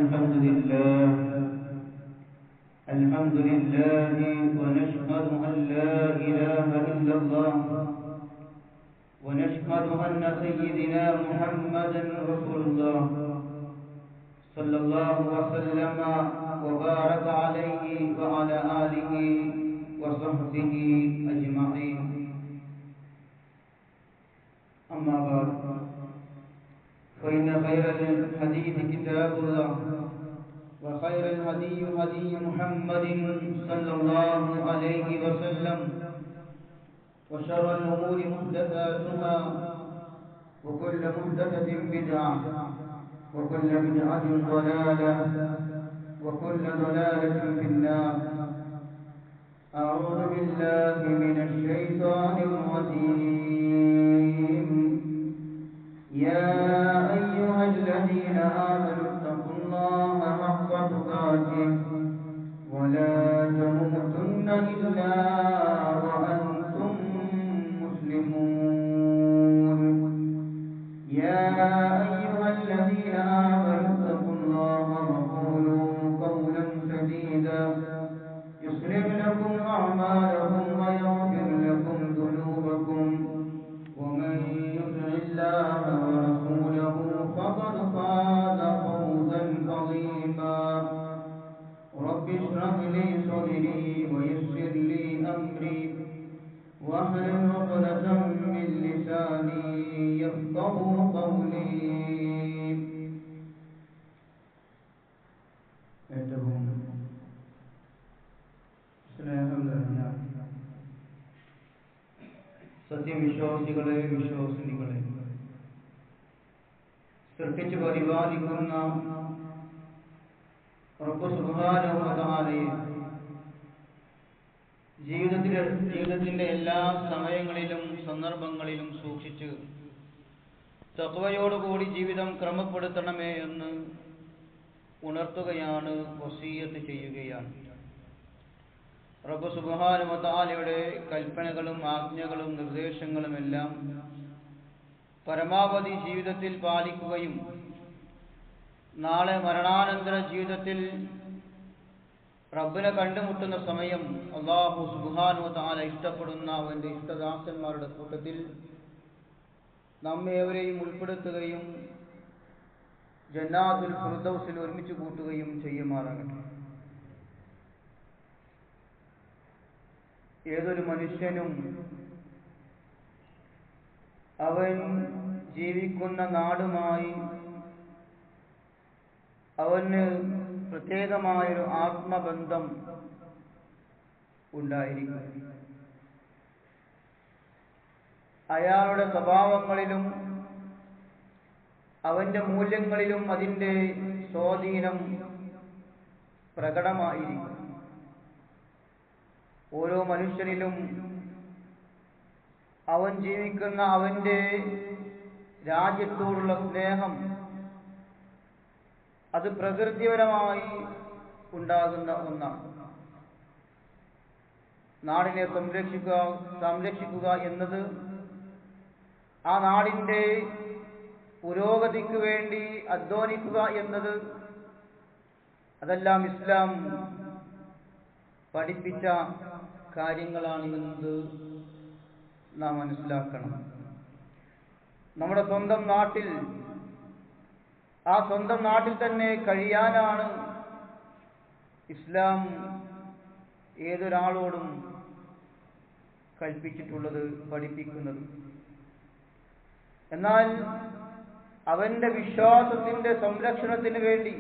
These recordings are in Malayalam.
الحمد لله ونشهد أن لا إله إلا الله ونشهد أن سيدنا محمدا رسول الله صلى الله وسلم وبارك عليه وعلى آله وصحبه أجمعين. أما بعد فإن خير الحديث كتاب الله وخير الهدي هدي محمد صلى الله عليه وسلم وشر الأمور محدثاتها وكل محدثة بدعة وكل بدعة ضلالة وكل ضلالة في النار. أعوذ بالله من الشيطان الرجيم. يا أيها الذين آمنوا اتقوا الله حق تقاته ولا تموتن إلا وأنتم مسلمون. يا أيها الذين آمنوا اتقوا الله وقولوا قولا سديدا يصلح لكم أعمالكم ويغفر لكم ذنوبكم ومن يطع الله ورسوله فقد فاز فوزا عظيما. رب اشرح لي صدري ويسر لي أمري واحلل عقدة من لساني يفقهوا قولي. ഏറ്റവും സ്നേഹം നിറഞ്ഞ സത്യവിശ്വാസികളെ, വിശ്വാസിനികളെ, സൃഷ്ടിച്ചു പരിപാലിക്കുന്ന റബ്ബ് സുബ്ഹാനഹു വ തആലയെ ജീവിതത്തിന്റെ എല്ലാ സമയങ്ങളിലും സന്ദർഭങ്ങളിലും സൂക്ഷിച്ച് തഖ്വയോടുകൂടി ജീവിതം ക്രമപ്പെടുത്തണമേ എന്ന് ഉണർത്തുകയാണ്, വസിയ്യത്ത് ചെയ്യുകയാണ്. റബ്ബ് സുബ്ഹാനഹു വ തആലയുടെ കൽപ്പനകളും ആജ്ഞകളും നിർദ്ദേശങ്ങളുമെല്ലാം പരമാവധി ജീവിതത്തിൽ പാലിക്കുകയും നാളെ മരണാനന്തര ജീവിതത്തിൽ റബ്ബിനെ കണ്ടുമുട്ടുന്ന സമയം അല്ലാഹു സുബ്ഹാനഹു വ തആല ഇഷ്ടപ്പെടുന്ന അവന്റെ ഇഷ്ടദാസന്മാരുടെ കൂട്ടത്തിൽ നമ്മേവരെയും ഉൾപ്പെടുത്തുകയും ജന്നാത്തുൽ ഫിർദൗസിൽ ഒരുമിച്ച് കൂട്ടുകയും ചെയ്യുമാറാകട്ടെ. ഏതൊരു മനുഷ്യനും അവൻ ജീവിക്കുന്ന നാടുമായി അവന് പ്രത്യേകമായൊരു ആത്മബന്ധം ഉണ്ടായിരിക്കും. അയാളുടെ സ്വഭാവങ്ങളിലും അവന്റെ മൂല്യങ്ങളിലും അതിൻ്റെ സ്വാധീനം പ്രകടമായിരിക്കും. ഓരോ മനുഷ്യനിലും അവൻ ജീവിക്കുന്ന അവന്റെ രാജ്യത്തോടുള്ള സ്നേഹം അത് പ്രകൃതിപരമായി ഉണ്ടാകുന്ന ഒന്നാണ്. നാടിനെ സംരക്ഷിക്കുക എന്നത് ആ നാടിൻ്റെ പുരോഗതിക്ക് വേണ്ടി അധ്വാനിക്കുക എന്നത് അതെല്ലാം ഇസ്ലാം പഠിപ്പിച്ച കാര്യങ്ങളാണ് എന്നത് നാം മനസ്സിലാക്കണം. നമ്മുടെ സ്വന്തം നാട്ടിൽ ആ സ്വന്തം നാട്ടിൽ തന്നെ കഴിയാനാണ് ഇസ്ലാം ഏതൊരാളോടും കൽപ്പിച്ചിട്ടുള്ളത്, പഠിപ്പിക്കുന്നത്. എന്നാൽ അവന്റെ വിശ്വാസത്തിന്റെ സംരക്ഷണത്തിന് വേണ്ടി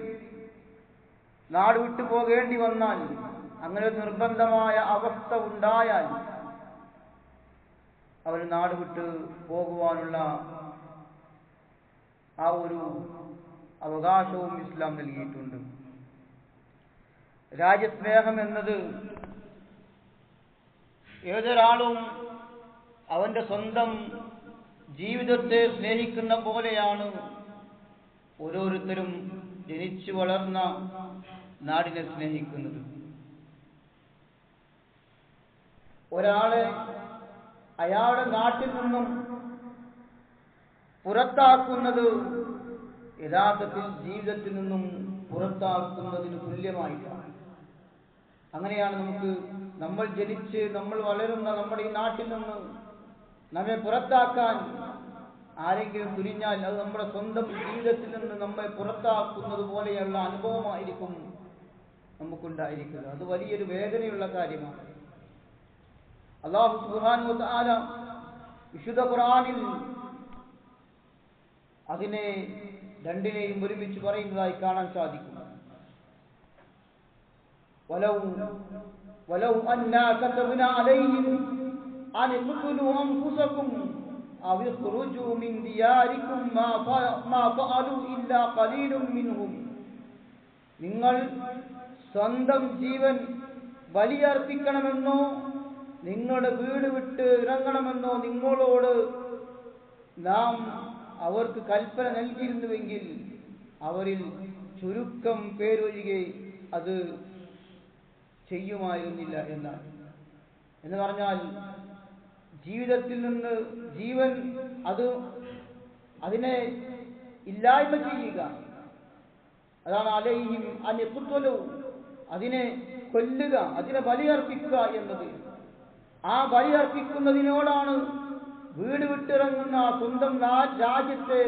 നാട് വിട്ടു പോകേണ്ടി വന്നാൽ, അങ്ങനെ നിർബന്ധമായ അവസ്ഥ ഉണ്ടായാൽ അവന് നാട് വിട്ട് പോകുവാനുള്ള ആ ഒരു അവകാശവും ഇസ്ലാം നൽകിയിട്ടുണ്ട്. രാജ്യസ്നേഹം എന്നത് ഏതൊരാളും അവന്റെ സ്വന്തം ജീവിതത്തെ സ്നേഹിക്കുന്ന പോലെയാണ് ഓരോരുത്തരും ജനിച്ചു വളർന്ന നാടിനെ സ്നേഹിക്കുന്നത്. ഒരാളെ അയാളുടെ നാട്ടിൽ നിന്നും പുറത്താക്കുന്നത് യഥാർത്ഥത്തിൽ ജീവിതത്തിൽ നിന്നും പുറത്താക്കുന്നതിന് തുല്യമായിട്ടാണ്. അങ്ങനെയാണ് നമ്മൾ ജനിച്ച് നമ്മൾ വളരുന്ന നമ്മുടെ ഈ നാട്ടിൽ നിന്ന് നമ്മെ പുറത്താക്കാൻ ആരെങ്കിലും തുനിഞ്ഞാൽ അത് നമ്മുടെ സ്വന്തം ജീവിതത്തിൽ നിന്ന് നമ്മെ പുറത്താക്കുന്നത് പോലെയുള്ള അനുഭവമായിരിക്കും നമുക്കുണ്ടായിരിക്കുക. അത് വലിയൊരു വേദനയുള്ള കാര്യമാണ്. അല്ലാഹു സുബ്ഹാനഹു വ തആല വിശുദ്ധ ഖുർആനിൽ അതിനെ രണ്ടിനെയും ഒരുമിച്ച് പറയുന്നതായി കാണാൻ സാധിക്കും. വലൗ അന്നാ കതബ്നാ അലൈഹിം അൻ ഖുതുലു അൻഫുസകും അവ ഖുറുജു മിൻ ദിയാരികും മാ ഫഅലു ഇല്ലാ ഖലീലുൻ മിൻഹും. നിങ്ങൾ സ്വന്തം ജീവൻ ബലിയർപ്പിക്കണമെന്നോ നിങ്ങളുടെ വീട് വിട്ട് ഇറങ്ങണമെന്നോ നിങ്ങളോട് നാം അവർക്ക് കൽപ്പന നൽകിയിരുന്നുവെങ്കിൽ അവരിൽ ചുരുക്കം പേരൊഴികെ അത് ചെയ്യുമായിരുന്നില്ല എന്നാണ്. എന്ന് പറഞ്ഞാൽ ജീവിതത്തിൽ നിന്ന് ജീവൻ അതിനെ ഇല്ലായ്മ ചെയ്യുക, അതാണ് അലൈഹിം അൻ യഖ്തുലു, അതിനെ കൊല്ലുക, അതിനെ ബലിയർപ്പിക്കുക എന്നത്. ആ ബലിയർപ്പിക്കുന്നതിനോടാണ് വീട് വിട്ടിറങ്ങുന്ന സ്വന്തം രാജ്യത്തെ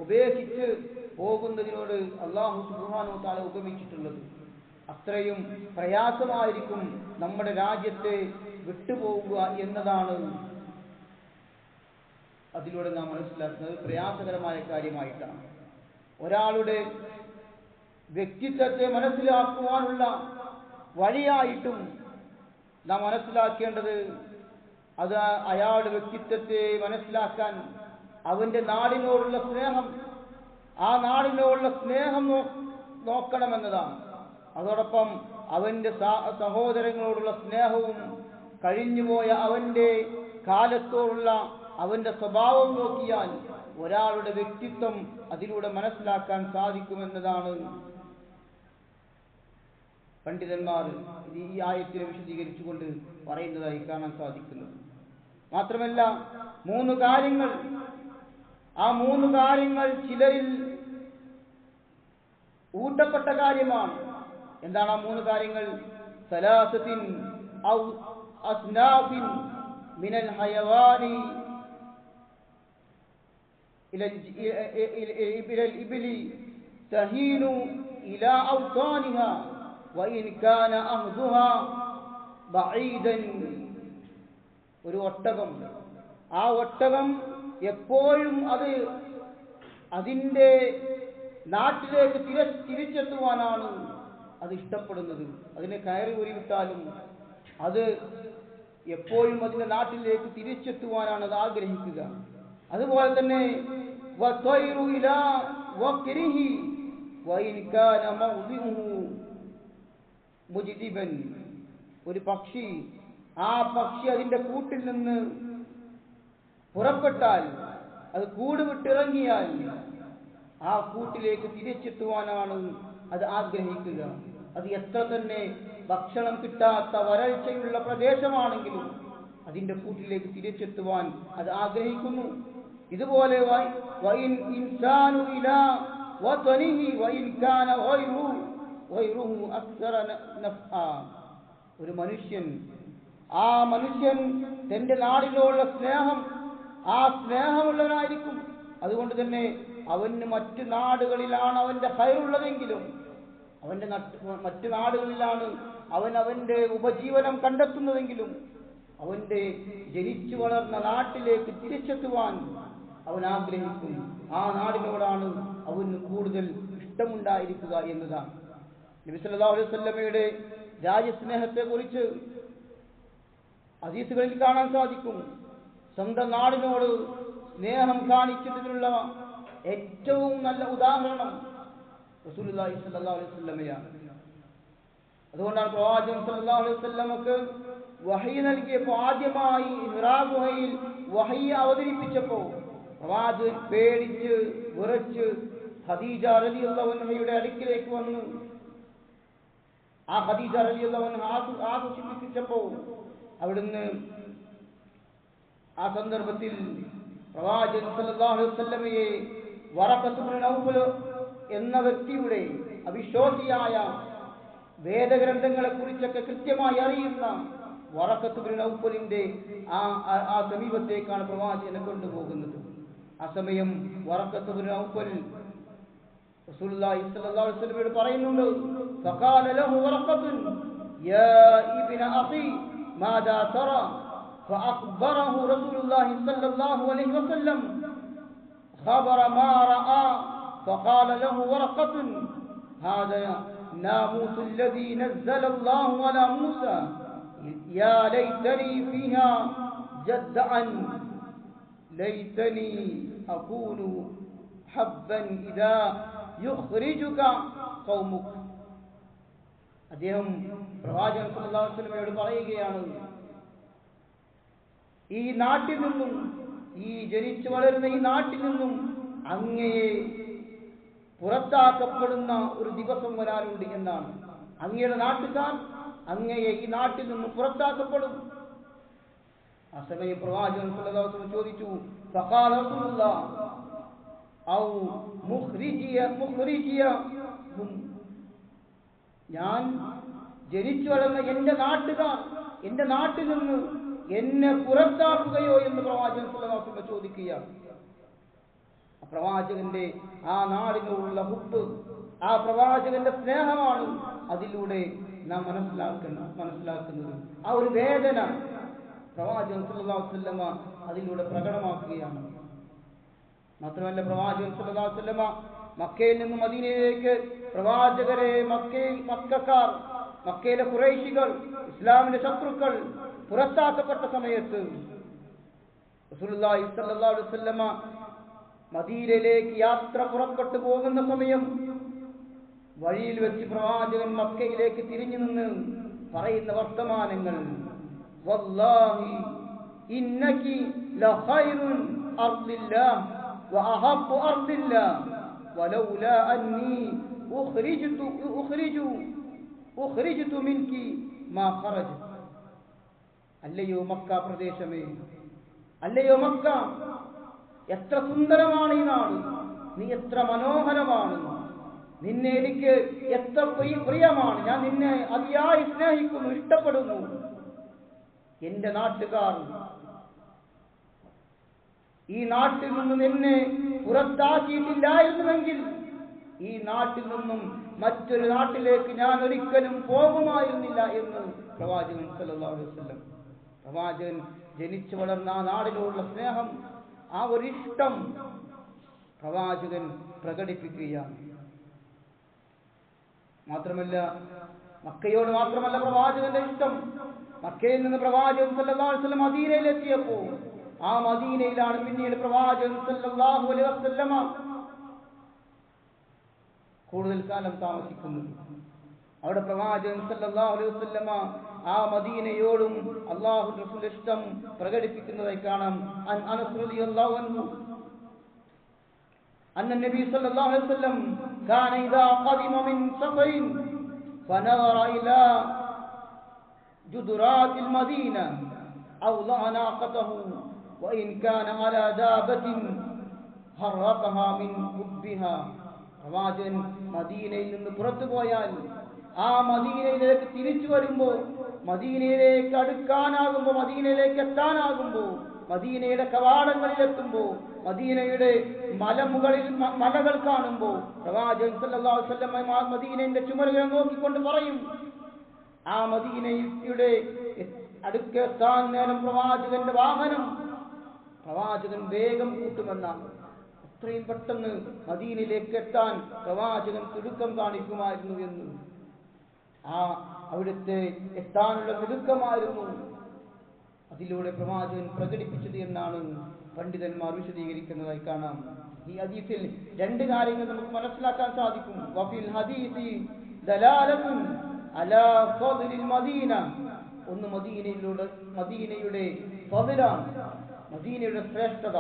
ഉപേക്ഷിച്ച് പോകുന്നതിനോട് അല്ലാഹു സുബ്ഹാനഹു വ തആല ഉപമിച്ചിട്ടുള്ളത്. അത്രയും പ്രയാസമായിരിക്കും നമ്മുടെ രാജ്യത്തെ വിട്ടുപോകുക എന്നതാണ് അതിലൂടെ നാം മനസ്സിലാക്കുന്നത്. പ്രയാസകരമായ കാര്യമായിട്ടാണ്. ഒരാളുടെ വ്യക്തിത്വത്തെ മനസ്സിലാക്കുവാനുള്ള വഴിയായിട്ടും നാം മനസ്സിലാക്കേണ്ടത് അത് അയാളുടെ വ്യക്തിത്വത്തെ മനസ്സിലാക്കാൻ അവന്റെ നാടിനോടുള്ള സ്നേഹം, ആ നാടിനോടുള്ള സ്നേഹം നോക്കണമെന്നതാണ്. അതോടൊപ്പം അവന്റെ സഹോദരങ്ങളോടുള്ള സ്നേഹവും കഴിഞ്ഞുപോയ അവന്റെ കാലത്തോടുള്ള അവന്റെ സ്വഭാവം നോക്കിയാൽ ഒരാളുടെ വ്യക്തിത്വം അതിലൂടെ മനസ്സിലാക്കാൻ സാധിക്കുമെന്നതാണ് പണ്ഡിതന്മാർ ഈ ആയത്തിനെ വിശദീകരിച്ചുകൊണ്ട് പറയുന്നതായി കാണാൻ സാധിക്കുന്നത്. മാത്രമല്ല ആ മൂന്ന് കാര്യങ്ങൾ ചിലരിൽ ഊട്ടപ്പെട്ട കാര്യമാണ്. എന്താണ് ആ മൂന്ന് കാര്യങ്ങൾ? സലാസത്തിൻ ഔ അസ്നാഫിൻ മിനൽ ഹയവാനി ഇലൽ ഇബ്ലി തഹീനു ഇലാ ഔതാനിഹാ വഇൻ കാന അഹ്ദുഹാ ബഈദൻ. ഒരു ഒട്ടകം, ആ ഒട്ടകം എപ്പോഴും അതിന്റെ നാട്ടിലേക്ക് തിരിച്ചെത്തുവാനാണ് അത് ഇഷ്ടപ്പെടുന്നത്. അതിനെ കയറി ഉരുവിട്ടാലും അത് എപ്പോഴും അതിന്റെ നാട്ടിലേക്ക് തിരിച്ചെത്തുവാനാണ് അത് ആഗ്രഹിക്കുക. അതുപോലെ തന്നെ ഒരു പക്ഷി, ആ പക്ഷി അതിന്റെ കൂട്ടിൽ നിന്ന് പുറപ്പെട്ടാൽ, അത് കൂട് വിട്ടിറങ്ങിയാൽ ആ കൂട്ടിലേക്ക് തിരിച്ചെത്തുവാനാണ് അത് ആഗ്രഹിക്കുക. അത് എത്ര തന്നെ ഭക്ഷണം കിട്ടാത്ത വരൾച്ചയുള്ള പ്രദേശമാണെങ്കിലും അതിന്റെ കൂട്ടിലേക്ക് തിരിച്ചെത്തുവാൻ അത് ആഗ്രഹിക്കുന്നു. ഇതുപോലെ ഒരു മനുഷ്യൻ, ആ മനുഷ്യൻ തന്റെ നാടിനോടുള്ള സ്നേഹം, ആ സ്നേഹമുള്ളവനായിരിക്കും. അതുകൊണ്ട് തന്നെ അവന് മറ്റു നാടുകളിലാണ് അവന്റെ ഖൈറുള്ളതെങ്കിലും, അവന്റെ മറ്റു നാടുകളിലാണ് അവന്റെ ഉപജീവനം കണ്ടെത്തുന്നതെങ്കിലും അവന്റെ ജനിച്ചു വളർന്ന നാട്ടിലേക്ക് തിരിച്ചെത്തുവാൻ അവൻ ആഗ്രഹിക്കും. ആ നാടിനോടാണ് അവന് കൂടുതൽ ഇഷ്ടമുണ്ടായിരിക്കുക എന്നതാണ്. നബി സല്ലല്ലാഹു അലൈഹി വസല്ലമയുടെ രാജ്യസ്നേഹത്തെ കുറിച്ച് ഹദീസുകളിൽ കാണാൻ സാധിക്കും. സ്വന്തം നാടിനോട് സ്നേഹം കാണിച്ചതിനുള്ള ഏറ്റവും നല്ല ഉദാഹരണം റസൂലുള്ളാഹി സ്വല്ലല്ലാഹു അലൈഹി വസല്ലമയാണ്. അതുകൊണ്ടാണ് പ്രവാചകൻ സ്വല്ലല്ലാഹു അലൈഹി വസല്ലമക്ക് വഹയി നൽകിയപ്പോൾ, ആദ്യമായി ഹിറാ ഗുഹയിൽ വഹയി അവതരിപ്പിച്ചപ്പോൾ പ്രവാചകൻ പേടിച്ച് വിറച്ച് ഖദീജ റളിയല്ലാഹു അൻഹയുടെ അടുക്കിലേക്ക് വന്നു. ആ ഖദീജ റളിയല്ലാഹു അൻഹ ആശ്വസിപ്പിച്ചപ്പോൾ അവിടുന്ന് ആ സന്ദർഭത്തിൽ പ്രവാചകൻ സല്ലല്ലാഹു അലൈഹി വസല്ലമയെ വറഖത്ത് ഇബ്നു നൗഫൽ എന്ന വ്യക്തിയുടെ അവിശ്വാസിയായ വേദഗ്രന്ഥങ്ങളെ കുറിച്ചൊക്കെ കൃത്യമായി അറിയുന്ന വറഖത്ത് ബിൻ നൗഫലിന്റെ ആ സമീപത്തേക്കാണ് പ്രവാചകനെ കൊണ്ടുപോകുന്നത്. ആ സമയം വറഖത്ത് ബിൻ നൗഫൽ റസൂലുള്ളാഹി സ്വല്ലല്ലാഹു അലൈഹി വസല്ലമയോട് പറയുന്നുണ്ട്, ഫഖാല ലഹു വറഖത്തുൻ യാ ഇബ്ന അഖി മാദാ തറ ഫഅഖ്ബറഹു റസൂലുള്ളാഹി സ്വല്ലല്ലാഹു അലൈഹി വസല്ലം ഖബറ മാ റഅ ഫഖാല ലഹു വറഖത്തുൻ ഹാദാ നാമൂസ് الذي نزل الله على موسى يا ليتني فيها جدعا ليتني أكون حبا إذا يخرجك قومك. അദ്ദേഹം പ്രവാചകൻ സല്ലല്ലാഹു അലൈഹി വസല്ലമയോട് പറയുകയാണ്, ഈ നാട്ടിൽ നിന്നും, ഈ ജനിച്ചു വളരുന്ന ഈ നാട്ടിൽ നിന്നും അങ്ങയെ പുറത്താക്കപ്പെടുന്ന ഒരു ദിവസം വരാനുണ്ട് എന്നാണ്. അങ്ങയുടെ നാട്ടുകാർ അങ്ങയെ ഈ നാട്ടിൽ നിന്നും പുറത്താക്കപ്പെടും. ആ സമയം പ്രവാചകൻ സല്ലല്ലാഹു അലൈഹി വസല്ലം ചോദിച്ചു, ഫഖാല റസൂലുള്ളാഹ് ഔ മുഖ്രിജിയ ഞാൻ ജനിച്ചു വളർന്ന എന്റെ നാട്ടുകാർ എന്റെ നാട്ടിൽ നിന്ന് എന്നെ പുറത്താക്കുകയോ എന്ന് പ്രവാചകൻ സല്ലല്ലാഹു അലൈഹി വസല്ലം ചോദിക്കുകയാണ്. പ്രവാചകന്റെ ആ നാടിനോടുള്ള ഹുബ്ബ്, ആ പ്രവാചകന്റെ സ്നേഹമാണ് അതിലൂടെ നാം മനസ്സിലാക്കുന്നത്. ആ ഒരു വേദന പ്രവാചകൻ സല്ലല്ലാഹു അലൈഹി വസല്ലമ അതിലൂടെ പ്രകടമാക്കുകയാണ്. മാത്രമല്ല, പ്രവാചകൻ സല്ലല്ലാഹു അലൈഹി വസല്ലമ മക്കയിൽ നിന്ന് മദീനയിലേക്ക് പ്രവാചകരെ മക്കക്കാർ, മക്കയിലെ ഖുറൈശികൾ, ഇസ്ലാമിന്റെ ശത്രുക്കൾ പുറത്താക്കപ്പെട്ട സമയത്ത് റസൂലുള്ളാഹി സ്വല്ലല്ലാഹു അലൈഹി വസല്ലമ മദീനയിലേക്ക് യാത്ര പുറപ്പെട്ടു പോകുന്ന സമയം വഴിയിൽ വെച്ച് പ്രവാചകൻ മക്കയിലേക്ക് തിരിഞ്ഞു നിന്ന് പറയുന്ന വർത്തമാനങ്ങൾ, വല്ലാഹി ഇന്നകി ലഖൈറുൻ അർദില്ലാഹ് വഅഹബ്ബു അർദില്ലാഹ് വലൗലാ അന്നി ഉഖ്രിജ്തു മിൻകി മാ ഖറജ്. അല്ലയോ മക്ക പ്രദേശമേ, അല്ലയോ മക്ക, എത്ര സുന്ദരമാണ് ഈ നാട്, നീ എത്ര മനോഹരമാണ്, നിന്നെ എനിക്ക് എത്ര പ്രിയമാണ്, ഞാൻ നിന്നെ അതിയായി സ്നേഹിക്കുന്നു, ഇഷ്ടപ്പെടുന്നു. എന്റെ നാട്ടുകാർ ഈ നാട്ടിൽ നിന്നും എന്നെ പുറത്താക്കിയിട്ടില്ലായിരുന്നുവെങ്കിൽ ഈ നാട്ടിൽ നിന്നും മറ്റൊരു നാട്ടിലേക്ക് ഞാൻ ഒരിക്കലും പോകുമായിരുന്നില്ല എന്ന് പ്രവാചകൻ സല്ലല്ലാഹു അലൈഹി വസല്ലം. പ്രവാചകൻ ജനിച്ചു വളർന്ന ആ നാടിനോടുള്ള സ്നേഹം, ആ ഒരിഷ്ടം പ്രവാചകൻ പ്രകടിപ്പിക്കുകയാണ്. മാത്രമല്ല, മക്കയോട് മാത്രമല്ല പ്രവാചകന്റെ ഇഷ്ടം. മക്കയിൽ നിന്ന് പ്രവാചകൻ സല്ലല്ലാഹു അലൈഹി വസല്ലം മദീനയിലെത്തിയപ്പോൾ ആ മദീനയിലാണ് പിന്നീട് പ്രവാചകൻ സല്ലല്ലാഹു അലൈഹി വസല്ലമ കൂടുതൽ കാലം താമസിക്കുന്നത്. അവിടെ പ്രവാചകൻ സല്ലല്ലാഹു അലൈഹി വസല്ലമ ആ മദീനയോടും അല്ലാഹുവിന്റെ റസൂലിന്റെ ഇഷ്ടം പ്രകടിപ്പിക്കുന്നതായി കാണാം. അനസ് റളിയല്ലാഹു അൻഹു അന്ന നബി സല്ലല്ലാഹു അലൈഹി വസല്ലം കാന ഇദാ ഖദിമ മിൻ സഫറിൻ ഫനറ ഇലാ ജുദറാത്തിൽ മദീന അവളഅ നാഖതഹു വഇൻ കാന അലാ ദാബത്തിൻ ഹറഖഹാ മിൻ ഹുബ്ബിഹാ. പ്രവാചകൻ മദീനയിൽ നിന്ന് പുറത്തു പോയാൽ ആ മദീനയിലേക്ക് തിരിച്ചു വരുമ്പോൾ, മദീനയിലേക്ക് അടുക്കാനാകുമ്പോൾ, മദീനയിലേക്ക് എത്താനാകുമ്പോൾ, മദീനയുടെ കവാടങ്ങളിലെത്തുമ്പോൾ, മദീനയുടെ മലകൾ കാണുമ്പോൾ പ്രവാചകൻ സല്ലല്ലാഹു അലൈഹി വസല്ലം മദീനയുടെ ചുമരുകളെ നോക്കിക്കൊണ്ട് പറയും, ആ മദീനയുടെ അടുക്കെത്താൻ നേരം പ്രവാചകന്റെ വാഹനം പ്രവാചകൻ വേഗം കൂട്ടുമെന്നാണ്. അത്രയും പെട്ടെന്ന് മദീനയിലേക്ക് എത്താൻ പ്രവാചകൻ തിടുക്കം കാണിക്കുമായിരുന്നു എന്ന്, ആ അവിടുത്തെ എത്താനുള്ള തിടുക്കമായിരുന്നു അതിലൂടെ പ്രവാചകൻ പ്രകടിപ്പിച്ചത് എന്നാണ് പണ്ഡിതന്മാർ വിശദീകരിക്കുന്നതായി കാണാം. ഈ ഹദീസിൽ രണ്ട് കാര്യങ്ങൾ നമുക്ക് മനസ്സിലാക്കാൻ സാധിക്കും. വഫിൽ ഹദീസി ദലാലത്തുൻ അലാ ഫദ്ലിൽ മദീന. ഒന്ന് മദീനയുടെ ഫദ്ലാണ്, മദീനയുടെ ശ്രേഷ്ഠത.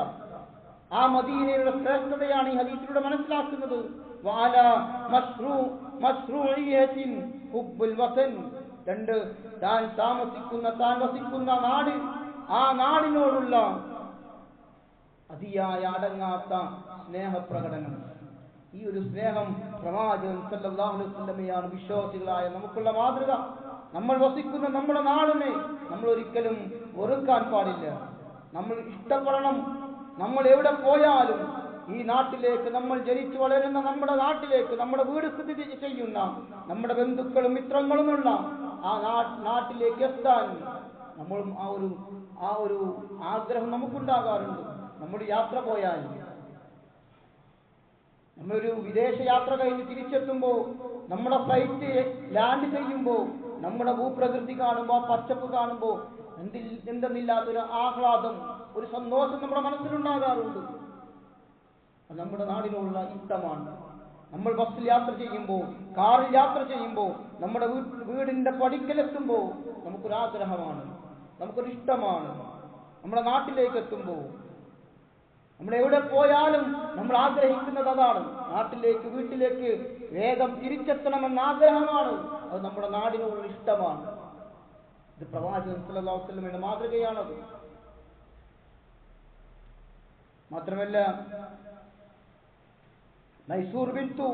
ആ മദീനയുടെ ശ്രേഷ്ഠതയാണ് ഈ ഹദീസിലൂടെ മനസ്സിലാക്കുന്നത്. വഅലാ മശ്റൂഇയത്തിൻ ഹുബ്ബുൽ വതൻ. രണ്ട്, താൻ വസിക്കുന്ന നാട്, ആ നാടിനോടുള്ള അതിയായ അടങ്ങാത്ത സ്നേഹപ്രകടനം. ഈ ഒരു സ്നേഹം പ്രവാചകൻ സല്ലല്ലാഹു അലൈഹി വസല്ലമയാണ് വിശ്വാസികളായ നമുക്കുള്ള മാതൃക. നമ്മൾ വസിക്കുന്ന നമ്മുടെ നാടിനെ നമ്മൾ ഒരിക്കലും വെറുക്കാൻ പാടില്ല. നമ്മൾ ഇഷ്ടപ്പെടണം. നമ്മൾ എവിടെ പോയാലും ഈ നാട്ടിലേക്ക്, നമ്മൾ ജനിച്ചു വളരുന്ന നമ്മുടെ നാട്ടിലേക്ക്, നമ്മുടെ വീട് സ്ഥിതി ചെയ്യുന്ന നമ്മുടെ ബന്ധുക്കളും മിത്രങ്ങളുമുള്ള ആ നാട്ടിലേക്ക് എത്താൻ നമ്മളും ആ ഒരു ആഗ്രഹം നമുക്കുണ്ടാകാറുണ്ട്. നമ്മൾ യാത്ര പോയാൽ, നമ്മളൊരു വിദേശ യാത്ര കഴിഞ്ഞ് തിരിച്ചെത്തുമ്പോൾ, നമ്മുടെ ഫ്ലൈറ്റ് ലാൻഡ് ചെയ്യുമ്പോൾ നമ്മുടെ ഭൂപ്രകൃതി കാണുമ്പോൾ, പച്ചപ്പ് കാണുമ്പോൾ എന്തെന്നില്ലാത്തൊരു ആഹ്ലാദം, ഒരു സന്തോഷം നമ്മുടെ മനസ്സിലുണ്ടാകാറുണ്ട്. അത് നമ്മുടെ നാടിനുള്ള ഇഷ്ടമാണ്. നമ്മൾ ബസ്സിൽ യാത്ര ചെയ്യുമ്പോൾ, കാറിൽ യാത്ര ചെയ്യുമ്പോൾ, നമ്മുടെ വീടിന്റെ പടിക്കലെത്തുമ്പോൾ നമുക്കൊരാഗ്രഹമാണ്, നമുക്കൊരിഷ്ടമാണ്. നമ്മുടെ നാട്ടിലേക്ക് എത്തുമ്പോൾ, നമ്മൾ എവിടെ പോയാലും നമ്മൾ ആഗ്രഹിക്കുന്നത് അതാണ്. നാട്ടിലേക്ക്, വീട്ടിലേക്ക് വേഗം തിരിച്ചെത്തണമെന്ന ആഗ്രഹമാണ്. അത് നമ്മുടെ നാടിനുള്ള ഇഷ്ടമാണ്. ഇത് പ്രവാചകൻ സല്ലല്ലാഹു അലൈഹി വസല്ലമയുടെ മാതൃകയാണത്. മാത്രമല്ല, മൈസൂർ ബിന്തു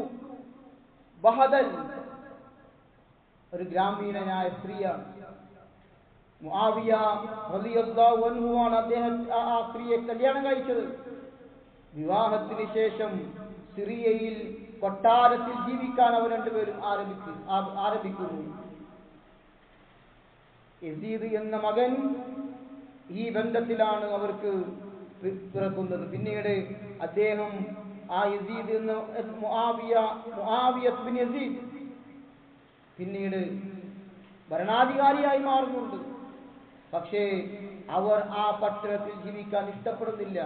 ബഹദൽ ഒരു ഗ്രാമീണനായ സ്ത്രീയാണ്. മുആവിയ റളിയല്ലാഹു അൻഹു ആണ് ആ സ്ത്രീയെ കല്യാണം കഴിച്ചത്. വിവാഹത്തിന് ശേഷം സിറിയയിൽ കൊട്ടാരത്തിൽ ജീവിക്കാൻ അവർ രണ്ടുപേരും ആരംഭിക്കുന്നു. യസീദ് എന്ന മകൻ ഈ ബന്ധത്തിലാണ് അവർക്ക് പിറക്കുന്നത്. പിന്നീട് അദ്ദേഹം ആ യസീദ് എന്ന മുആവിയ ബിൻ യസീദ് പിന്നീട് ഭരണാധികാരിയായി മാറുന്നുണ്ട്. പക്ഷേ അവർ ആ പട്ടണത്തിൽ ജീവിക്കാൻ ഇഷ്ടപ്പെടുന്നില്ല.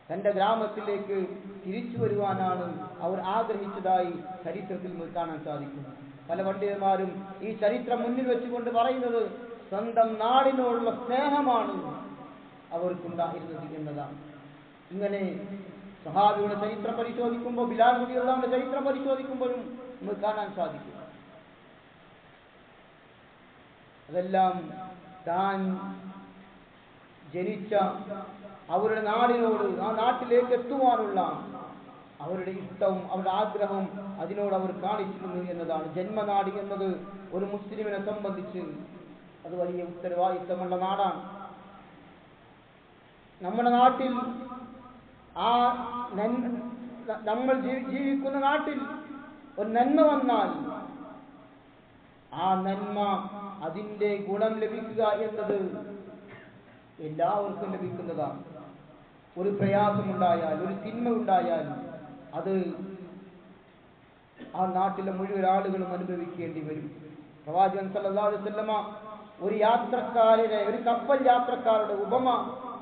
തന്റെ ഗ്രാമത്തിലേക്ക് തിരിച്ചു വരുവാനാണ് അവർ ആഗ്രഹിച്ചതായി ചരിത്രത്തിൽ കാണാൻ സാധിക്കും. പല പണ്ഡിതന്മാരും ഈ ചരിത്രം മുന്നിൽ വെച്ചുകൊണ്ട് പറയുന്നത് സ്വന്തം നാടിനോടുള്ള സ്നേഹമാണ് അവർക്കുണ്ടായിരുന്നത് എന്നതാണ്. ഇങ്ങനെ സഹാബിയുടെ ചരിത്രം പരിശോധിക്കുമ്പോൾ, ബിലാൽ റളിയല്ലാഹുവിന്റെ ചരിത്രം പരിശോധിക്കുമ്പോഴും നമുക്ക് കാണാൻ സാധിക്കും. അതെല്ലാം താൻ ജനിച്ച അവരുടെ നാടിനോട്, ആ നാട്ടിലേക്ക് എത്തുവാനുള്ള അവരുടെ ഇഷ്ടവും അവരുടെ ആഗ്രഹവും അതിനോട് അവർ കാണിച്ചിരുന്നു എന്നതാണ്. ജന്മനാട് എന്നത് ഒരു മുസ്ലിമിനെ സംബന്ധിച്ച് അത് വലിയ ഉത്തരവാദിത്തമുള്ള നാടാണ്. നമ്മുടെ നാട്ടിൽ നമ്മൾ ജീവിക്കുന്ന നാട്ടിൽ ഒരു നന്മ വന്നാൽ ആ നന്മ, അതിന്റെ ഗുണം ലഭിക്കുക എന്നത് എല്ലാവർക്കും ലഭിക്കുന്നതാണ്. ഒരു പ്രയാസമുണ്ടായാൽ, ഒരു തിന്മ ഉണ്ടായാൽ അത് ആ നാട്ടിലെ മുഴുവൻ ആളുകളും അനുഭവിക്കേണ്ടി വരും. പ്രവാചകൻ സല്ലല്ലാഹു അലൈഹി വസല്ലമ ഒരു കപ്പൽ യാത്രക്കാരുടെ ഉപമ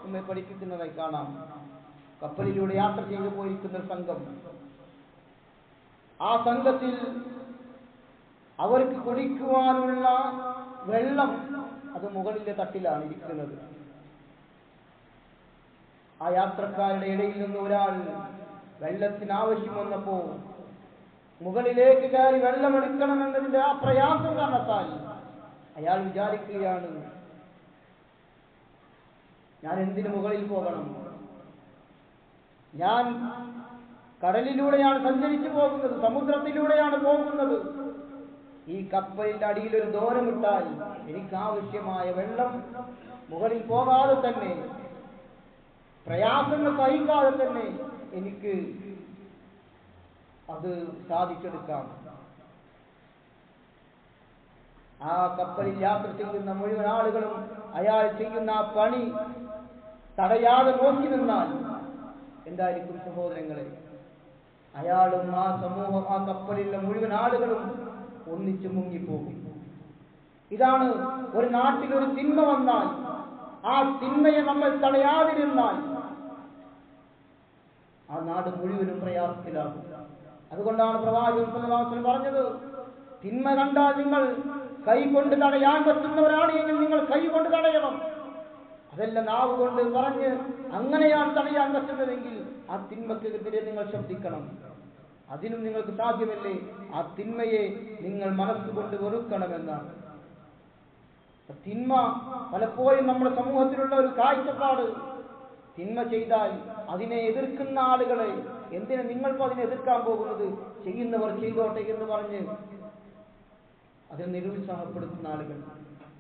നമ്മെ പഠിപ്പിക്കുന്നതായി കാണാം. കപ്പലിലൂടെ യാത്ര ചെയ്തു പോയിരിക്കുന്ന ഒരു സംഘം, ആ സംഘത്തിൽ അവർക്ക് കുടിക്കുവാനുള്ള വെള്ളം അത് മുകളിലെ തട്ടിലാണ് ഇരിക്കുന്നത്. ആ യാത്രക്കാരുടെ ഇടയിൽ നിന്ന് ഒരാൾ വെള്ളത്തിന് ആവശ്യം വന്നപ്പോ മുകളിലേക്ക് കയറി വെള്ളമെടുക്കണമെന്നതിന്റെ ആ പ്രയാസം കാരണത്താൽ അയാൾ വിചാരിക്കുകയാണ്, ഞാൻ എന്തിനു മുകളിൽ പോകണം? ഞാൻ കടലിലൂടെയാണ് സഞ്ചരിച്ചു പോകുന്നത്, സമുദ്രത്തിലൂടെയാണ് പോകുന്നത്. ഈ കപ്പലിന്റെ അടിയിൽ ഒരു ദോരമിട്ടാൽ എനിക്ക് ആവശ്യമായ വെള്ളം മുകളിൽ പോകാതെ തന്നെ, പ്രയാസങ്ങൾ സഹിക്കാതെ തന്നെ എനിക്ക് അത് സാധിച്ചെടുക്കാം. ആ കപ്പലിൽ യാത്ര ചെയ്യുന്ന മുഴുവൻ ആളുകളും അയാൾ ചെയ്യുന്ന ആ പണി തടയാതെ നോക്കി നിന്നാൽ എന്തായിരിക്കും സഹോദരങ്ങളെ? അയാളും ആ സമൂഹം, ആ കപ്പലിലെ മുഴുവൻ ആളുകളും ഒന്നിച്ചു മുങ്ങിപ്പോകും. ഇതാണ് ഒരു നാട്ടിൽ ഒരു തിന്മ വന്നാൽ, ആ തിന്മയെ നമ്മൾ തടയാതിരുന്നാൽ ആ നാട് മുഴുവനും പ്രയാസത്തിലാകും. അതുകൊണ്ടാണ് പ്രവാചകൻ സല്ലല്ലാഹു അലൈഹി വസല്ലം പറഞ്ഞത്, തിന്മ കണ്ടാൽ നിങ്ങൾ കൈകൊണ്ട് തടയാൻ പറ്റുന്നവരാണ് എങ്കിൽ നിങ്ങൾ കൈകൊണ്ട് തടയണം. അതല്ല നാവ് കൊണ്ട് പറഞ്ഞ് അങ്ങനെയാണ് തടയാൻ പറ്റുന്നതെങ്കിൽ ആ തിന്മക്കെതിരെ നിങ്ങൾ ശബ്ദിക്കണം. അതിനും നിങ്ങൾക്ക് സാധ്യമല്ലേ? ആ തിന്മയെ നിങ്ങൾ മനസ്സുകൊണ്ട് വെറുക്കണമെന്നാണ്. തിന്മ പലപ്പോഴും നമ്മുടെ സമൂഹത്തിലുള്ള ഒരു കാഴ്ചപ്പാട്, തിന്മ ചെയ്താൽ അതിനെ എതിർക്കുന്ന ആളുകളെ, എന്തിനാ നിങ്ങൾക്കും അതിനെ എതിർക്കാൻ പോകുന്നത്? ചെയ്യുന്നവർ ചെയ്തോട്ടെ എന്ന് പറഞ്ഞ് അതിനെ നിരുത്സാഹപ്പെടുത്തുന്ന ആളുകൾ,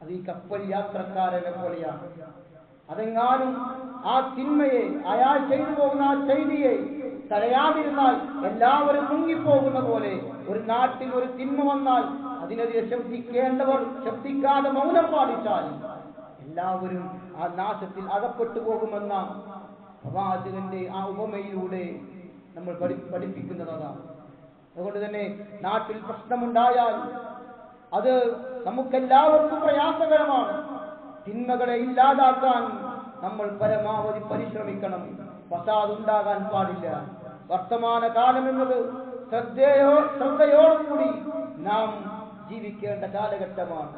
അത് ഈ കപ്പൽ യാത്രക്കാരനെ പോലെയാണ്. അതെങ്ങാനും ആ തിന്മയെ, അയാൾ ചെയ്തു പോകുന്ന ആ ചെയ്തിയെ തടയാതിരുന്നാൽ എല്ലാവരും മുങ്ങിപ്പോകുന്ന പോലെ, ഒരു നാട്ടിൽ ഒരു തിന്മ വന്നാൽ അതിനെതിരെ ശബ്ദിക്കേണ്ടവർ ശബ്ദിക്കാതെ മൗനം പാലിച്ചാൽ എല്ലാവരും ആ നാശത്തിൽ അകപ്പെട്ടു പോകുമെന്ന പ്രവാചകന്റെ ആ ഉപമയിലൂടെ നമ്മൾ പഠിപ്പിക്കുന്നതാണ്. അതുകൊണ്ട് തന്നെ നാട്ടിൽ പ്രശ്നമുണ്ടായാൽ അത് നമുക്കെല്ലാവർക്കും പ്രയാസകരമാണ്. തിന്മകളെ ഇല്ലാതാക്കാൻ നമ്മൾ പരമാവധി പരിശ്രമിക്കണം. ഫസാദ് ഉണ്ടാകാൻ പാടില്ല. വർത്തമാന കാലം എന്നത് ശ്രദ്ധയോടുകൂടി നാം ജീവിക്കേണ്ട കാലഘട്ടമാണ്.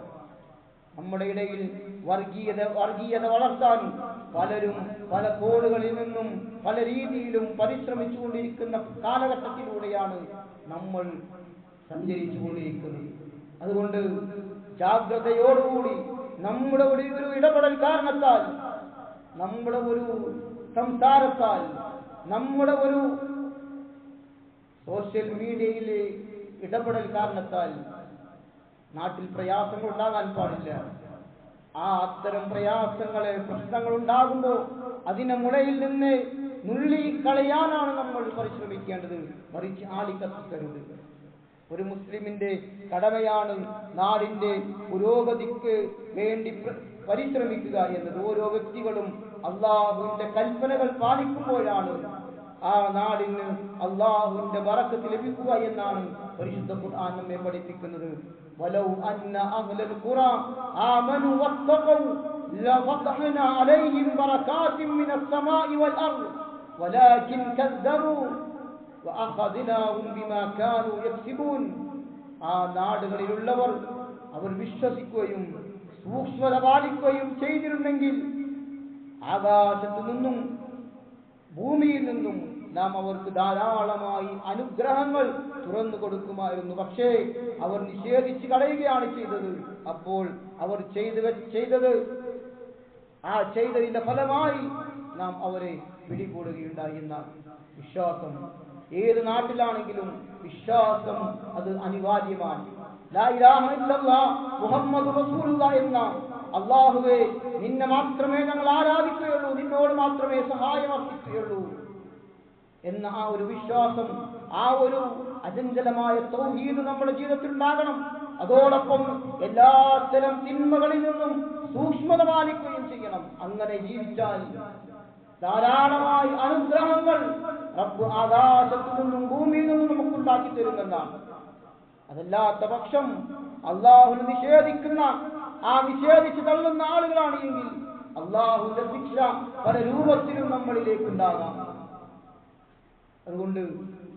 നമ്മുടെ ഇടയിൽ വർഗീയത വളർത്താൻ പലരും പല കോണുകളിൽ നിന്നും പല രീതിയിലും പരിശ്രമിച്ചുകൊണ്ടിരിക്കുന്ന കാലഘട്ടത്തിലൂടെയാണ് നമ്മൾ സഞ്ചരിച്ചുകൊണ്ടിരിക്കുന്നത്. അതുകൊണ്ട് ജാഗ്രതയോടുകൂടി നമ്മുടെ ഒരു ഇടപെടൽ കാരണത്താൽ, നമ്മുടെ ഒരു സംസാരത്താൽ, നമ്മുടെ ഒരു സോഷ്യൽ മീഡിയയിലെ ഇടപെടൽ കാരണത്താൽ നാട്ടിൽ പ്രയാസങ്ങൾ ഉണ്ടാകാൻ പാടില്ല. അത്തരം പ്രശ്നങ്ങൾ ഉണ്ടാകുമ്പോൾ അതിനെ മുളയിൽ നിന്ന് നുള്ളിക്കളയാനാണ് നമ്മൾ പരിശ്രമിക്കേണ്ടത്, മറിച്ച് ആളിക്കത്തിക്കരുത്. ഒരു മുസ്ലിമിന്റെ കടമയാണ് നാടിന്റെ പുരോഗതിക്ക് വേണ്ടി പരിശ്രമിക്കുക എന്നത്. ഓരോ വ്യക്തികളും അള്ളാഹുവിന്റെ കൽപ്പനകൾ പാലിക്കുമ്പോഴാണ് ആ നാടിന് അള്ളാഹുവിന്റെ ബറക്കത്ത് ലഭിക്കുക എന്നാണ് പരിശുദ്ധ ഖുർആൻ നമ്മെ പഠിപ്പിക്കുന്നത്. വലൗ അന്ന അഹ്ലൽ ഖുറാ ആമനു വത്തഖൂ ലഫതഹ്നാ അലൈഹിം ബറകാതിൻ മിനസ് സമാഇ വൽ അർദ് വലാകിൻ കദ്ദബൂ വഅഖദ്നാഹും ബിമാ കാനൂ യക്സിബൂൻ. ആ നാടുകളിലുള്ളവർ അവർ വിശ്വസിക്കുകയും സൂക്ഷ്മത പാലിക്കുകയും ചെയ്തിരുന്നെങ്കിൽ ആകാശത്തു നിന്നും ഭൂമിയിൽ നിന്നും നാം അവർക്ക് ധാരാളമായി അനുഗ്രഹങ്ങൾ തുറന്നു കൊടുക്കുമായിരുന്നു. പക്ഷേ അവർ നിഷേധിച്ച് കളയുകയാണ് ചെയ്തത്. അപ്പോൾ അവർ ചെയ്തതിന്റെ ഫലമായി നാം അവരെ പിടികൂടുകയുണ്ടായി എന്നാണ്. വിശ്വാസം ഏത് നാട്ടിലാണെങ്കിലും വിശ്വാസം അത് അനിവാര്യമാണ്. ലാ ഇലാഹ ഇല്ലല്ലാഹ് മുഹമ്മദുർ റസൂലുള്ളാഹി എന്ന അല്ലാഹുവേ നിന്നെ മാത്രമേ ഞങ്ങൾ ആരാധിക്കുകയുള്ളൂ, നിന്നോട് മാത്രമേ സഹായം അർത്ഥിക്കുകയുള്ളൂ എന്ന ആ ഒരു വിശ്വാസം, ആ ഒരു അചഞ്ചലമായ തൗഹീദ് നമ്മുടെ ജീവിതത്തിൽ ഉണ്ടാകണം. അതോടൊപ്പം എല്ലാത്തരം തിന്മകളിൽ നിന്നും സൂക്ഷ്മത പാലിക്കുകയും ചെയ്യണം. അങ്ങനെ ജീവിച്ചാൽ ധാരാളമായി അനുഗ്രഹങ്ങൾ റബ്ബ് ആകാശത്തു നിന്നും ഭൂമിയിൽ നിന്നും നമുക്കുണ്ടാക്കി തരുമെന്നാണ്. അതല്ലാത്ത പക്ഷം അള്ളാഹുവിനെ നിഷേധിച്ച് തള്ളുന്ന ആളുകളാണ് എങ്കിൽ അള്ളാഹുവിന്റെ ശിക്ഷ പല രൂപത്തിലും നമ്മളിലേക്ക് ഉണ്ടാകാം. അതുകൊണ്ട്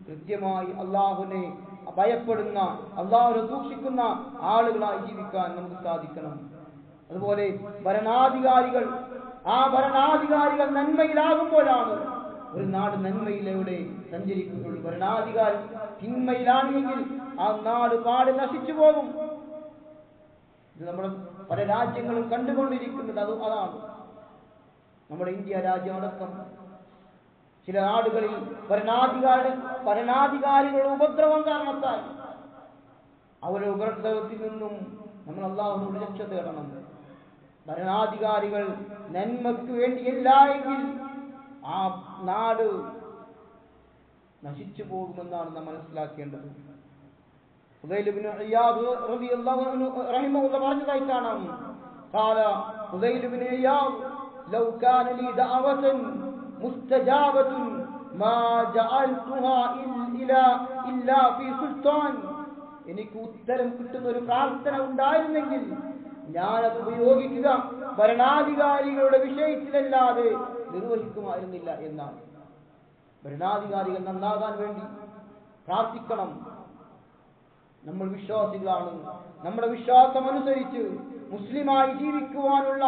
കൃത്യമായി അള്ളാഹുവിനെ ഭയപ്പെടുന്ന, അള്ളാഹുവിനെ സൂക്ഷിക്കുന്ന ആളുകളായി ജീവിക്കാൻ നമുക്ക് സാധിക്കണം. അതുപോലെ ഭരണാധികാരികൾ നന്മയിലാകുമ്പോഴാണ് ഒരു നാട് നന്മയിലൂടെ സഞ്ചരിക്കുകയുള്ളൂ. ഭരണാധികാരി തിന്മയിലാണെങ്കിൽ ആ നാട് പാടെ നശിച്ചു പോകും. ഇത് നമ്മുടെ പല രാജ്യങ്ങളും കണ്ടുകൊണ്ടിരിക്കുന്നത് അതാണ്. നമ്മുടെ ഇന്ത്യ രാജ്യമടക്കം ചില നാടുകളിൽ ഭരണാധികാരികളുടെ ഉപദ്രവം കാരണത്താൽ അവരുടെ ഉപദ്രവത്തിൽ നിന്നും നമ്മൾ അല്ലാഹുവിനോട് രക്ഷ തേടണം. ഭരണാധികാരികൾ നന്മയ്ക്ക് വേണ്ടിയല്ല എങ്കിൽ ആ നാട് നശിച്ചു പോകുമെന്നാണ് നാം മനസ്സിലാക്കേണ്ടത്. ഫുദൈൽ ഇബ്നു ഇയാദ് റളിയല്ലാഹു അൻഹു റഹിമഹുല്ലാഹ് പറഞ്ഞതായി കാണാം. ഖാല ഫുദൈൽ ഇബ്നു ഇയാദ് ലൗ കാന ലി ദഅവതൻ മുസ്തജാബത്തുൻ മാ ജഅൽതുഹാ ഇല്ലാ ഫീ സുൽത്താൻ. എനിക്ക് ഉത്തരം കിട്ടുന്ന ഒരു പ്രാർത്ഥന ഉണ്ടായിരുന്നെങ്കിൽ ഞാനത് ഉപയോഗിക്കുക ഭരണാധികാരികളുടെ വിഷയത്തിലല്ലാതെ നിർവഹിക്കുമായിരുന്നില്ല എന്നാണ്. ഭരണാധികാരികൾ നന്നാകാൻ വേണ്ടി പ്രാർത്ഥിക്കണം. നമ്മൾ വിശ്വാസികളാണ്. നമ്മുടെ വിശ്വാസം അനുസരിച്ച് മുസ്ലിമായി ജീവിക്കുവാനുള്ള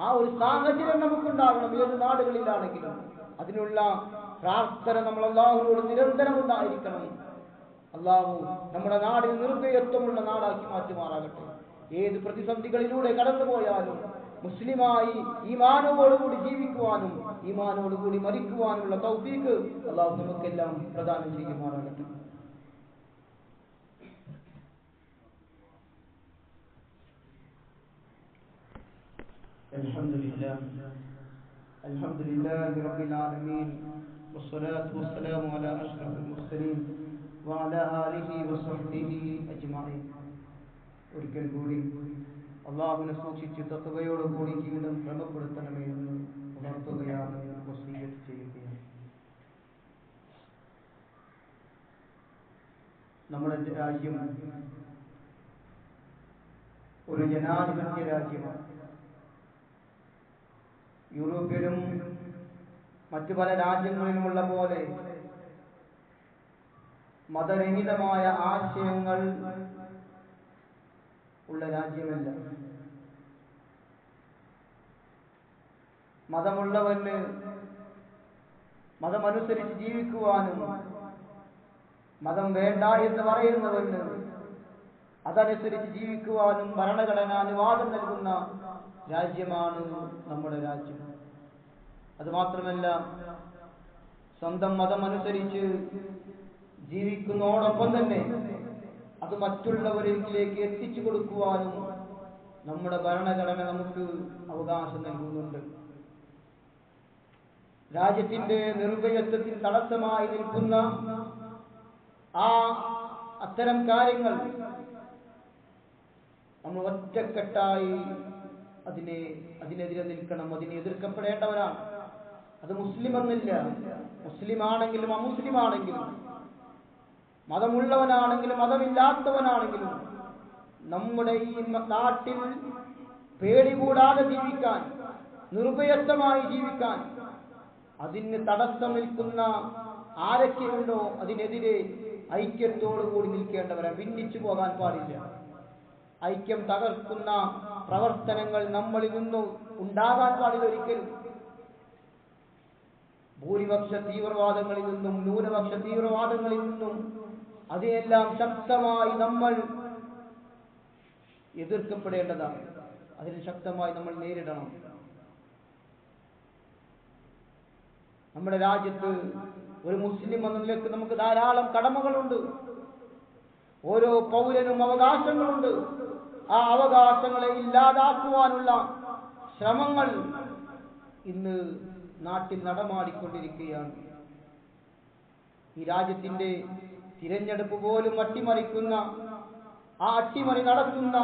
ആ ഒരു സാഹചര്യം നമുക്കുണ്ടാകണം. ഏത് നാടുകളിലാണെങ്കിലും അതിനുള്ള പ്രാർത്ഥന നമ്മൾ അല്ലാഹുവിനോട് നിരന്തരം ഉണ്ടായിരിക്കണം. അല്ലാഹു നമ്മുടെ നാടിന് നിർഭയത്വമുള്ള നാടാക്കി മാറ്റുമാറാകട്ടെ. ഏത് പ്രതിസന്ധികളിലൂടെ കടന്നുപോയാലും മുസ്ലിമായി ഈമാനോടുകൂടി ജീവിക്കുവാനും ഈമാനോടുകൂടി മരിക്കുവാനുള്ള തൗഫീഖ് അല്ലാഹു നമുക്കെല്ലാം പ്രദാനം ചെയ്യുമാറാകട്ടെ. അൽഹംദുലില്ലാഹി റബ്ബിൽ ആലമീൻ വസ്സലാത്തു വസ്സലാമു അലാ അഷ്റഫിൽ മുർസലീൻ വഅലാ ആലിഹി വസഹ്ബിഹി അജ്മഈൻ. ഒരിക്കൽ കൂടി അല്ലാഹുവിനെ സൂക്ഷിച്ച് തഖ്വയോടുകൂടി ജീവിതം ക്രമപ്പെടുത്തണമേ എന്ന് ഉണർത്തുകയാണ്, വസിയ്യത്ത് ചെയ്യുകയാണ്. നമ്മുടെ രാജ്യം ഒരു ജനാധിപത്യ രാജ്യമാണ്. യൂറോപ്പിലും മറ്റു പല രാജ്യങ്ങളിലുമുള്ള പോലെ മതരഹിതമായ ആശയങ്ങൾ ഉള്ള രാജ്യമല്ല. മതമുള്ളവന് മതമനുസരിച്ച് ജീവിക്കുവാനും മതം വേണ്ട എന്ന് പറയുന്നവന് അതനുസരിച്ച് ജീവിക്കുവാനും ഭരണഘടന അനുവാദം നൽകുന്ന രാജ്യമാണ് നമ്മുടെ രാജ്യം. അതുമാത്രമല്ല, സ്വന്തം മതമനുസരിച്ച് ജീവിക്കുന്നതോടൊപ്പം തന്നെ അത് മറ്റുള്ളവരിലേക്ക് എത്തിച്ചു കൊടുക്കുവാനും നമ്മുടെ ഭരണഘടന നമുക്ക് അവകാശം നൽകുന്നുണ്ട്. രാജ്യത്തിന്റെ നിർഭയത്വത്തിന് തടസ്സമായി നിൽക്കുന്ന അത്തരം കാര്യങ്ങൾ നമ്മൾ ഒറ്റക്കെട്ടായി അതിനെതിരെ നിൽക്കണം. അതിനെ എതിർക്കപ്പെടേണ്ടവരാണ്. അത് മുസ്ലിം എന്നില്ല, മുസ്ലിം ആണെങ്കിലും അമുസ്ലിം ആണെങ്കിലും, മതമുള്ളവനാണെങ്കിലും മതമില്ലാത്തവനാണെങ്കിലും നമ്മുടെ ഈ നാട്ടിൽ പേടി കൂടാതെ ജീവിക്കാൻ, നിർഭയത്വമായി ജീവിക്കാൻ അതിന് തടസ്സം നിൽക്കുന്ന ആരൊക്കെയുണ്ടോ അതിനെതിരെ ഐക്യത്തോടുകൂടി നിൽക്കേണ്ടവരാണ്. ഭിന്നിച്ചു പോകാൻ പാടില്ല. ഐക്യം തകർക്കുന്ന പ്രവർത്തനങ്ങൾ നമ്മളിൽ നിന്നും ഉണ്ടാകാൻ പാടില്ല ഒരിക്കലും. ഭൂരിപക്ഷ തീവ്രവാദങ്ങളിൽ നിന്നും ന്യൂനപക്ഷ തീവ്രവാദങ്ങളിൽ നിന്നും അതിനെല്ലാം ശക്തമായി നമ്മൾ എതിർക്കപ്പെടേണ്ടതാണ്. അതിന് ശക്തമായി നമ്മൾ നേരിടണം. നമ്മുടെ രാജ്യത്ത് ഒരു മുസ്ലിം എന്ന നിലയ്ക്ക് നമുക്ക് ധാരാളം കടമകളുണ്ട്. ഓരോ പൗരനും അവകാശങ്ങളുണ്ട്. ആ അവകാശങ്ങളെ ഇല്ലാതാക്കുവാനുള്ള ശ്രമങ്ങൾ ഇന്ന് നാട്ടിൽ നടമാടിക്കൊണ്ടിരിക്കുകയാണ്. ഈ രാജ്യത്തിന്റെ തിരഞ്ഞെടുപ്പ് പോലും അട്ടിമറിക്കുന്ന, ആ അട്ടിമറി നടത്തുന്ന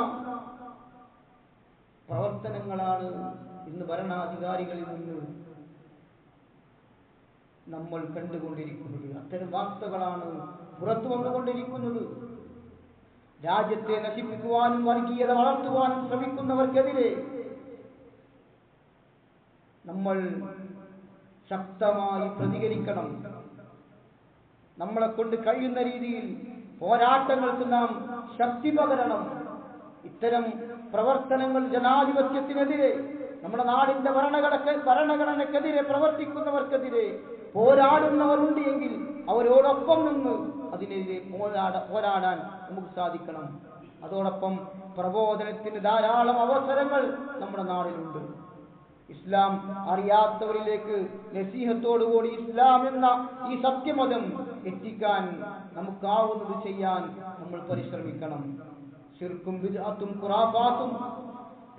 പ്രവർത്തനങ്ങളാണ് ഇന്ന് ഭരണാധികാരികളിൽ നിന്ന് നമ്മൾ കണ്ടുകൊണ്ടിരിക്കുന്നത്. അത്തരം വാർത്തകളാണ് പുറത്തു വന്നുകൊണ്ടിരിക്കുന്നത്. രാജ്യത്തെ നശിപ്പിക്കുവാനും വർഗീയത വളർത്തുവാനും ശ്രമിക്കുന്നവർക്കെതിരെ നമ്മൾ ശക്തമായി പ്രതികരിക്കണം. നമ്മളെ കൊണ്ട് കഴിയുന്ന രീതിയിൽ പോരാട്ടങ്ങൾക്ക് നാം ശക്തി പകരണം. ഇത്തരം പ്രവർത്തനങ്ങൾ ജനാധിപത്യത്തിനെതിരെ, നമ്മുടെ നാടിന്റെ ഭരണഘടനക്കെതിരെ പ്രവർത്തിക്കുന്നവർക്കെതിരെ പോരാടുന്നവരുണ്ട് എങ്കിൽ അവരോടൊപ്പം നിന്ന് അതിനെതിരെ പോരാടാൻ നമുക്ക് സാധിക്കണം. അതോടൊപ്പം പ്രബോധനത്തിന് ധാരാളം അവസരങ്ങൾ നമ്മുടെ നാടിലുണ്ട്. ഇസ്ലാം അറിയാത്തവരിലേക്ക് നസീഹത്തോടുകൂടി ഇസ്ലാം എന്ന ഈ സത്യമതം എത്തിക്കാൻ നമുക്കാവുന്നത് ചെയ്യാൻ നമ്മൾ പരിശ്രമിക്കണം. ശിർക്കും ബിദ്അത്തും ഖുറാഫാത്തും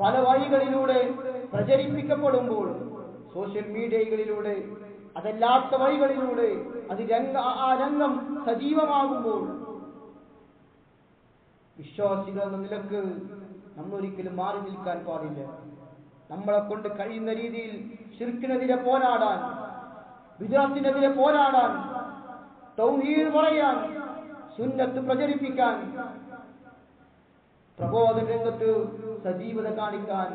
പല വഴികളിലൂടെ പ്രചരിപ്പിക്കപ്പെടുമ്പോൾ, സോഷ്യൽ മീഡിയകളിലൂടെ, അതല്ലാത്ത വഴികളിലൂടെ ആ രംഗം സജീവമാകുമ്പോൾ വിശ്വാസികൾ എന്ന നിലക്ക് നമ്മൾ ഒരിക്കലും മാറി നിൽക്കാൻ പാടില്ല. നമ്മളെ കൊണ്ട് കഴിയുന്ന രീതിയിൽ ശിർക്കിനെതിരെ പോരാടാൻ, ബിദ്അത്തിനെതിരെ പോരാടാൻ, തൗഹീദ് പറയാൻ, സുന്നത്ത് പ്രചരിപ്പിക്കാൻ, പ്രബോധന രംഗത്ത് സജീവത കാണിക്കാൻ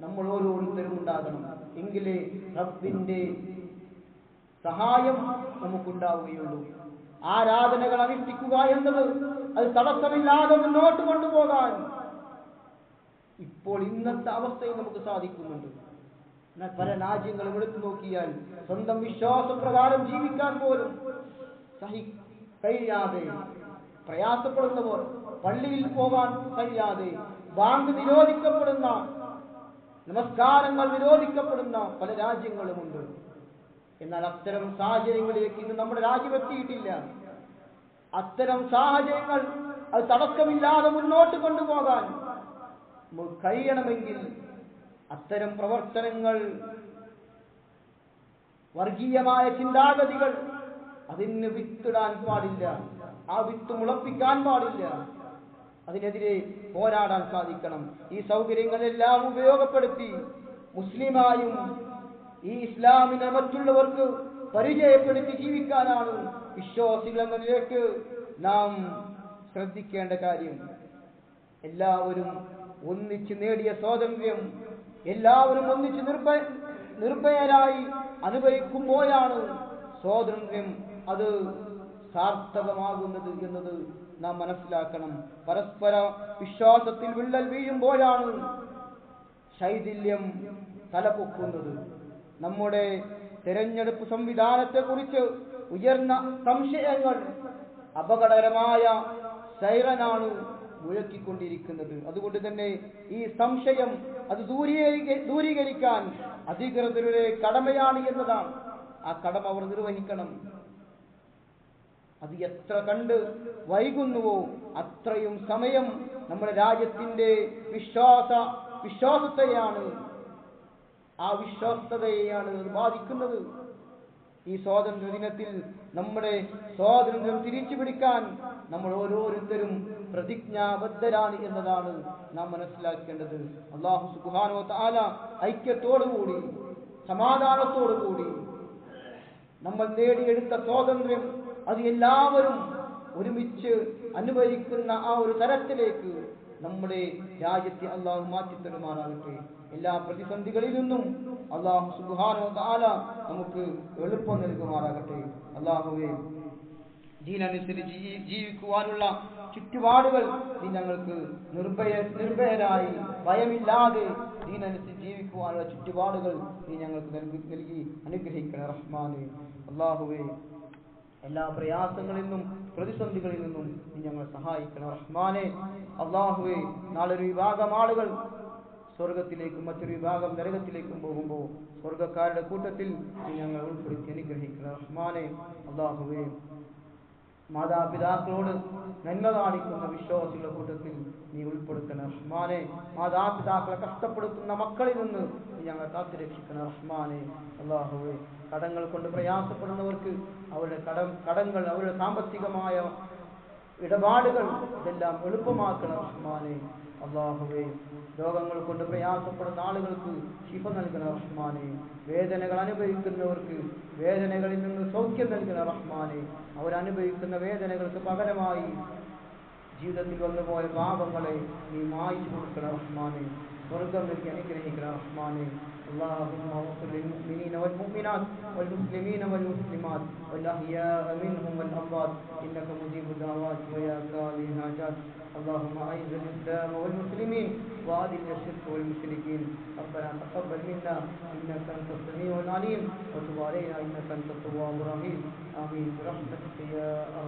നമ്മൾ ഓരോരുത്തരും ഉണ്ടാകണം. എങ്കിലേ റബ്ബിന്റെ സഹായം നമുക്കുണ്ടാവുകയുള്ളൂ. ആരാധനകൾ അനുഷ്ഠിക്കുക എന്നത് അത് തടസ്സമില്ലാതെ മുന്നോട്ട് കൊണ്ടുപോകാൻ ഇപ്പോൾ ഇന്നത്തെ അവസ്ഥയിൽ നമുക്ക് സാധിക്കുന്നുണ്ട്. എന്നാൽ പല രാജ്യങ്ങളും എടുത്തു നോക്കിയാൽ സ്വന്തം വിശ്വാസപ്രകാരം ജീവിക്കാൻ പോലും കഴിയാതെ പ്രയാസപ്പെടുന്ന, പള്ളിയിൽ പോകാൻ കഴിയാതെ, ബാങ്ക് നിരോധിക്കപ്പെടുന്ന നമസ്കാരങ്ങൾ നിരോധിക്കപ്പെടുന്ന പല രാജ്യങ്ങളുമുണ്ട്. എന്നാൽ അത്തരം സാഹചര്യങ്ങളിലേക്ക് ഇന്ന് നമ്മുടെ രാജ്യം എത്തിയിട്ടില്ല. അത്തരം സാഹചര്യങ്ങൾ അത് തടസ്സമില്ലാതെ മുന്നോട്ട് കൊണ്ടുപോകാൻ കഴിയണമെങ്കിൽ അത്തരം പ്രവർത്തനങ്ങൾ, വർഗീയമായ ചിന്താഗതികൾ അതിന് വിത്തിടാൻ പാടില്ല, ആ വിത്ത് മുളപ്പിക്കാൻ പാടില്ല. അതിനെതിരെ പോരാടാൻ സാധിക്കണം. ഈ സൗകര്യങ്ങളെല്ലാം ഉപയോഗപ്പെടുത്തി മുസ്ലിമായും ഈ ഇസ്ലാമിനെ മറ്റുള്ളവർക്ക് പരിചയപ്പെടുത്തി ജീവിക്കാനാണ് വിശ്വാസികൾ എന്ന നിലയ്ക്ക് നാം ശ്രദ്ധിക്കേണ്ട കാര്യം. എല്ലാവരും ഒന്നിച്ച് നേടിയ സ്വാതന്ത്ര്യം എല്ലാവരും ഒന്നിച്ച് നിർഭയരായി അനുഭവിക്കുമ്പോഴാണ് സ്വാതന്ത്ര്യം അത് സാർത്ഥകമാകുന്നത് എന്നത് നാം മനസ്സിലാക്കണം. പരസ്പര വിശ്വാസത്തിൽ വിള്ളൽ വീഴുമ്പോഴാണ് ശൈഥില്യം തലപൊക്കുന്നത്. നമ്മുടെ തെരഞ്ഞെടുപ്പ് സംവിധാനത്തെക്കുറിച്ച് ഉയർന്ന സംശയങ്ങൾ അപകടകരമായ സൈറനാണ് മുഴക്കിക്കൊണ്ടിരിക്കുന്നത്. അതുകൊണ്ട് തന്നെ ഈ സംശയം അത് ദൂരീകരിക്കാൻ അധികൃതരുടെ കടമയാണ് എന്നതാണ്. ആ കടമ അവർ നിർവഹിക്കണം. അത് എത്ര കണ്ട് വൈകുന്നുവോ അത്രയും സമയം നമ്മുടെ രാജ്യത്തിന്റെ വിശ്വാസത്തെയാണ് ആ വിശ്വാസതയെയാണ് അത് ബാധിക്കുന്നത്. ഈ സ്വാതന്ത്ര്യ ദിനത്തിൽ നമ്മുടെ സ്വാതന്ത്ര്യം തിരിച്ചു പിടിക്കാൻ നമ്മൾ ഓരോരുത്തരും പ്രതിജ്ഞാബദ്ധരാണ് എന്നതാണ് നാം മനസ്സിലാക്കേണ്ടത്. അല്ലാഹു സുബ്ഹാനഹു വ തആല ഐക്യത്തോടുകൂടി സമാധാനത്തോടുകൂടി നമ്മൾ നേടിയെടുത്ത സ്വാതന്ത്ര്യം അത് എല്ലാവരും ഒരുമിച്ച് അനുഭവിക്കുന്ന ആ ഒരു തരത്തിലേക്ക് നമ്മുടെ രാജ്യത്തെ അല്ലാഹു മാറ്റിത്തരുമാറാകട്ടെ. എല്ലാ പ്രതിസന്ധികളിൽ നിന്നും അല്ലാഹു സുബ്ഹാനഹു വ തആല നമുക്ക് എളുപ്പം നൽകുമാറാകട്ടെ. അല്ലാഹുവേ, ദീനനുസരിച്ച് ജീവിക്കുവാനുള്ള ചുറ്റുപാടുകൾ നീ ഞങ്ങൾക്ക് നിർഭയരായി ഭയമില്ലാതെ ദീനനുസരിച്ച് ജീവിക്കുവാനുള്ള ചുറ്റുപാടുകൾ നീ ഞങ്ങൾക്ക് നൽകി അനുഗ്രഹിക്കണം റഹ്മാനേ. അല്ലാഹുവേ, എല്ലാ പ്രയാസങ്ങളിൽ നിന്നും പ്രതിസന്ധികളിൽ നിന്നും നീ ഞങ്ങളെ സഹായിക്കണം റഹ്മാനേ. അല്ലാഹുവേ, നാളൊരു വിഭാഗം ആളുകൾ സ്വർഗത്തിലേക്കും മറ്റൊരു വിഭാഗം നരകത്തിലേക്കും പോകുമ്പോൾ സ്വർഗക്കാരുടെ കൂട്ടത്തിൽ നീ ഞങ്ങൾ ഉൾപ്പെടുത്തി അനുഗ്രഹിക്കണം റഹ്മാനേ. അല്ലാഹുവേ, മാതാപിതാക്കളോട് നന്മ കാണിക്കുന്ന വിശ്വാസികളുടെ കൂട്ടത്തിൽ നീ ഉൾപ്പെടുത്തണം റഹ്മാനേ. മാതാപിതാക്കളെ കഷ്ടപ്പെടുത്തുന്ന മക്കളിൽ നിന്ന് നീ ഞങ്ങളെ കാത്തുരക്ഷിക്കണം റഹ്മാനേ. അല്ലാഹുവേ, കടങ്ങൾ കൊണ്ട് പ്രയാസപ്പെടുന്നവർക്ക് അവരുടെ കടങ്ങൾ അവരുടെ സാമ്പത്തികമായ ഇടപാടുകൾ ഇതെല്ലാം എളുപ്പമാക്കണം റഹ്മാനേ. അല്ലാഹുവേ, രോഗങ്ങൾ കൊണ്ട് പ്രയാസപ്പെടുന്ന ആളുകൾക്ക് ശിഫ നൽകണം റഹ്മാനേ. വേദനകൾ അനുഭവിക്കുന്നവർക്ക് വേദനകളിൽ നിന്ന് സൗഖ്യം നൽകണം റഹ്മാനേ. അവരനുഭവിക്കുന്ന വേദനകൾക്ക് പകരമായി ജീവിതത്തിൽ വന്നുപോയ പാപങ്ങളെ നീ മായ്ച്ചു കൊടുക്കണം റഹ്മാനേ. സ്വർഗം നൽകി അനുഗ്രഹിക്കണം റഹ്മാനേ. اللهم اغفر للمؤمنين والمؤمنات والمسلمين والمسلمات والأحياء منهم والأموات إنك مجيب الدعوات ويا قاضي الحاجات. اللهم أعز الإسلام والمسلمين وأذل الشرك والمشركين. ربنا تقبل منا إنك أنت السميع العليم وتب علينا إنك أنت التواب الرحيم. آمين برحمتك يا أرحم